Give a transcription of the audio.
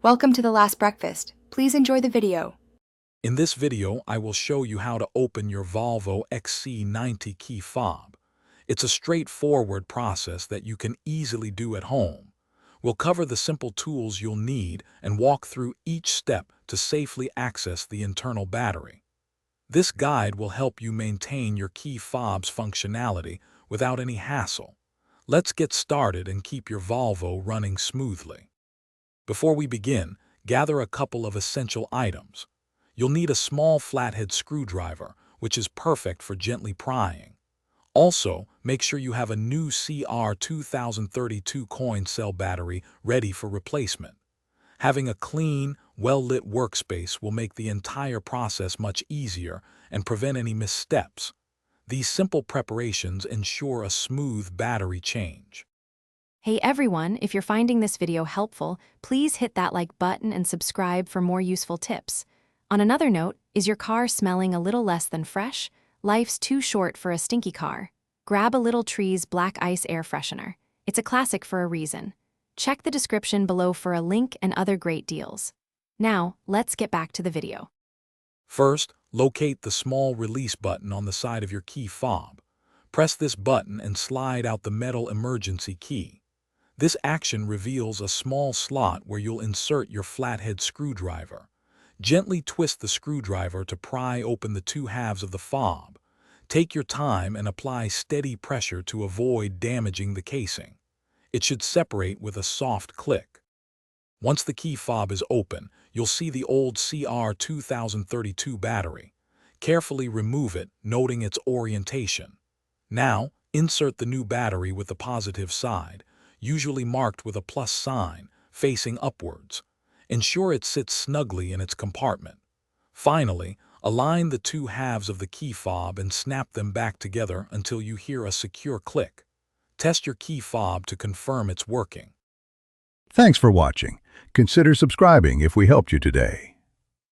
Welcome to The Last Breakfast. Please enjoy the video. In this video, I will show you how to open your Volvo XC90 key fob. It's a straightforward process that you can easily do at home. We'll cover the simple tools you'll need and walk through each step to safely access the internal battery. This guide will help you maintain your key fob's functionality without any hassle. Let's get started and keep your Volvo running smoothly. Before we begin, gather a couple of essential items. You'll need a small flathead screwdriver, which is perfect for gently prying. Also, make sure you have a new CR2032 coin cell battery ready for replacement. Having a clean, well-lit workspace will make the entire process much easier and prevent any missteps. These simple preparations ensure a smooth battery change. Hey everyone, if you're finding this video helpful, please hit that like button and subscribe for more useful tips. On another note, is your car smelling a little less than fresh? Life's too short for a stinky car. Grab a Little Tree's Black Ice Air Freshener. It's a classic for a reason. Check the description below for a link and other great deals. Now, let's get back to the video. First, locate the small release button on the side of your key fob. Press this button and slide out the metal emergency key. This action reveals a small slot where you'll insert your flathead screwdriver. Gently twist the screwdriver to pry open the two halves of the fob. Take your time and apply steady pressure to avoid damaging the casing. It should separate with a soft click. Once the key fob is open, you'll see the old CR2032 battery. Carefully remove it, noting its orientation. Now, insert the new battery with the positive side, usually marked with a plus sign, facing upwards. Ensure it sits snugly in its compartment. Finally, align the two halves of the key fob and snap them back together until you hear a secure click. Test your key fob to confirm it's working. Thanks for watching. Consider subscribing if we helped you today.